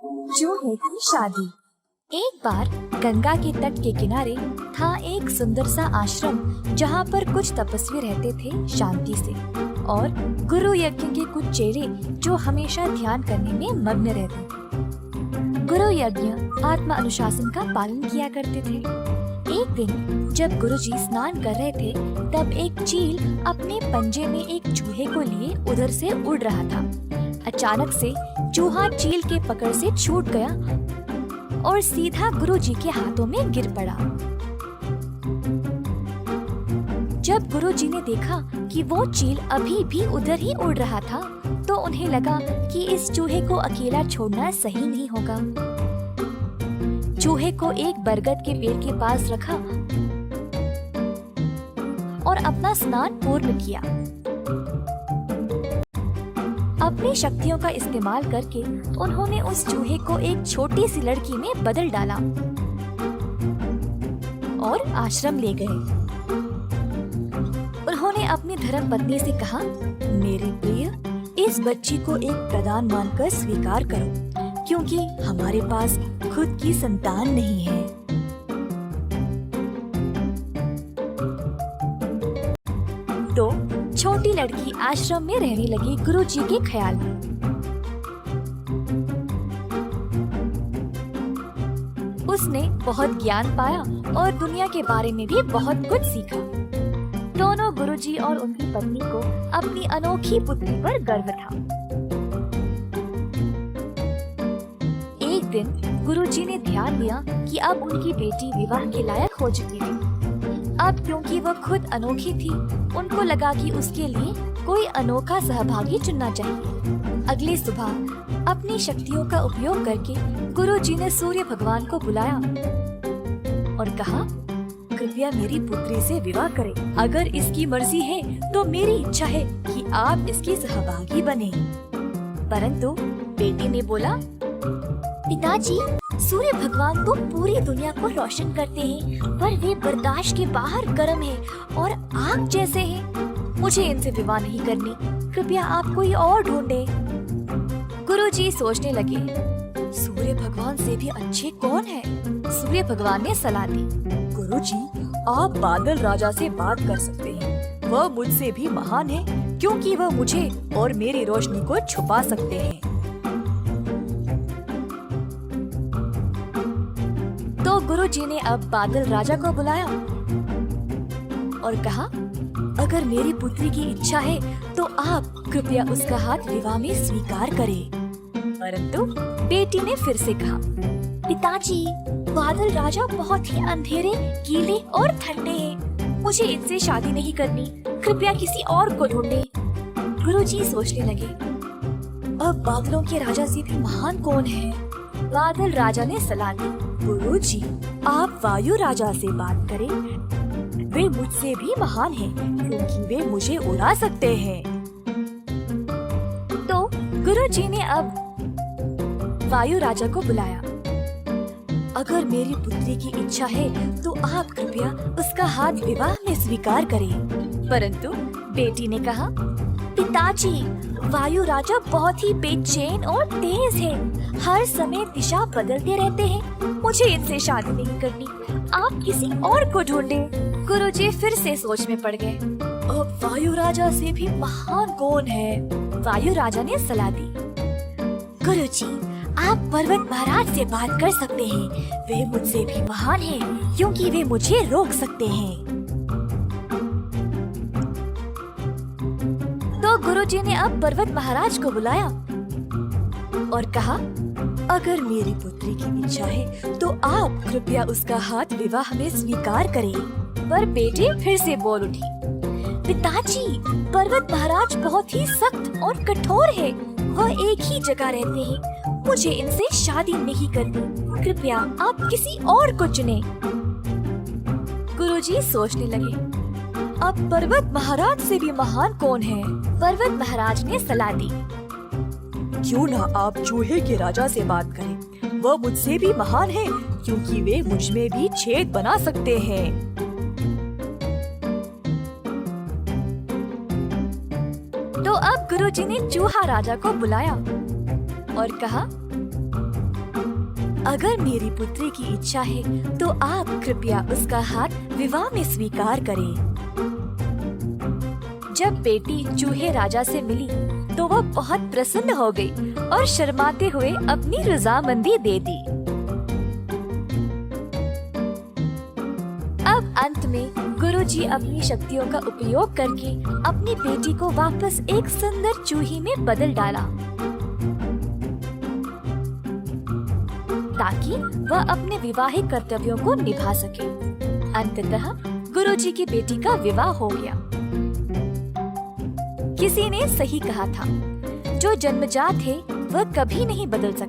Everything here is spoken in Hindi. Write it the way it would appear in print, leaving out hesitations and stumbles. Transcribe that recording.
चूहे की शादी। एक बार गंगा के तट के किनारे था एक सुंदर सा आश्रम जहाँ पर कुछ तपस्वी रहते थे शांति से, और गुरु यज्ञ के कुछ चेले जो हमेशा ध्यान करने में मग्न रहते। गुरु यज्ञ आत्मा अनुशासन का पालन किया करते थे। एक दिन जब गुरुजी स्नान कर रहे थे, तब एक चील अपने पंजे में एक चूहे को लिए उधर से उड़ रहा था। अचानक से चूहा चील के पकड़ से छूट गया और सीधा गुरुजी के हाथों में गिर पड़ा। जब गुरुजी ने देखा कि वो चील अभी भी उधर ही उड़ रहा था, तो उन्हें लगा कि इस चूहे को अकेला छोड़ना सही नहीं होगा। चूहे को एक बरगद के पेड़ के पास रखा और अपना स्नान पूर्ण किया। अपनी शक्तियों का इस्तेमाल करके उन्होंने उस चूहे को एक छोटी सी लड़की में बदल डाला और आश्रम ले गए। उन्होंने अपनी धर्मपत्नी से कहा, मेरी प्रिय, इस बच्ची को एक प्रदान मानकर स्वीकार करो, क्योंकि हमारे पास खुद की संतान नहीं है। तो छोटी लड़की आश्रम में रहने लगी गुरुजी के ख्याल में। उसने बहुत ज्ञान पाया और दुनिया के बारे में भी बहुत कुछ सीखा। दोनों गुरुजी और उनकी पत्नी को अपनी अनोखी पुत्री पर गर्व था। एक दिन गुरुजी ने ध्यान दिया कि अब उनकी बेटी विवाह के लायक हो चुकी थी। अब क्योंकि वह खुद अनोखी थी, उनको लगा कि उसके लिए कोई अनोखा सहभागी चुनना चाहिए। अगली सुबह अपनी शक्तियों का उपयोग करके गुरुजी ने सूर्य भगवान को बुलाया और कहा, कृपया मेरी पुत्री से विवाह करें। अगर इसकी मर्जी है तो मेरी इच्छा है कि आप इसकी सहभागी बने। परंतु बेटी ने बोला, पिताजी, सूर्य भगवान तो पूरी दुनिया को रोशन करते हैं, पर वे बर्दाश्त के बाहर गर्म हैं और आग जैसे हैं। मुझे इनसे विवाह नहीं करनी। कृपया आप कोई और ढूंढे। गुरुजी सोचने लगे, सूर्य भगवान से भी अच्छे कौन है? सूर्य भगवान ने सलाह दी, गुरुजी, आप बादल राजा से बात कर सकते हैं। वह मुझसे भी महान है, क्योंकि वह मुझे और मेरी रोशनी को छुपा सकते हैं। तो गुरुजी ने अब बादल राजा को बुलाया और कहा, अगर मेरी पुत्री की इच्छा है तो आप कृपया उसका हाथ विवाह में स्वीकार करें। परंतु बेटी ने फिर से कहा, पिताजी, बादल राजा बहुत ही अंधेरे, गीले और ठंडे हैं। मुझे इनसे शादी नहीं करनी। कृपया किसी और को ढूंढे। गुरुजी सोचने लगे, अब बादलों के राजा से भी महान कौन है? बादल राजा ने सलाह दी, गुरुजी, आप वायु राजा से बात करें। वे मुझसे भी महान हैं, क्योंकि वे मुझे उड़ा सकते हैं। तो गुरुजी ने अब वायु राजा को बुलाया। अगर मेरी पुत्री की इच्छा है तो आप कृपया उसका हाथ विवाह में स्वीकार करें। परंतु बेटी ने कहा, पिताजी, वायु राजा बहुत ही बेचैन और तेज है। हर समय दिशा बदलते रहते हैं। मुझे इनसे शादी नहीं करनी। आप किसी और को ढूंढे। गुरुजी फिर से सोच में पड़ गए। अब वायु राजा से भी महान कौन है? वायु राजा ने सलाह दी, गुरुजी, आप पर्वत महाराज से बात कर सकते हैं। वे मुझसे भी महान हैं, क्योंकि वे मुझे रोक सकते हैं। तो गुरुजी ने अब पर्वत महाराज को बुलाया और कहा, अगर मेरी पुत्री की इच्छा है तो आप कृपया उसका हाथ विवाह में स्वीकार करें। पर बेटी फिर से बोल उठी, पिताजी, पर्वत महाराज बहुत ही सख्त और कठोर है। वह एक ही जगह रहते हैं। मुझे इनसे शादी नहीं करनी। कृपया आप किसी और को चुने। गुरुजी सोचने लगे, अब पर्वत महाराज से भी महान कौन है? पर्वत महाराज ने सलाह दी, क्यों ना आप चूहे के राजा से बात करें। वह मुझसे भी महान है, क्योंकि वे मुझ में भी छेद बना सकते हैं। तो अब गुरुजी ने चूहा राजा को बुलाया और कहा, अगर मेरी पुत्री की इच्छा है तो आप कृपया उसका हाथ विवाह में स्वीकार करें। जब बेटी चूहे राजा से मिली तो वह बहुत प्रसन्न हो गई और शर्माते हुए अपनी रजामंदी दे दी। अब अंत में गुरुजी अपनी शक्तियों का उपयोग करके अपनी बेटी को वापस एक सुंदर चूही में बदल डाला, ताकि वह अपने विवाहिक कर्तव्यों को निभा सके। अंततः गुरुजी की बेटी का विवाह हो गया। किसी ने सही कहा था, जो जन्मजात है वह कभी नहीं बदल सकता।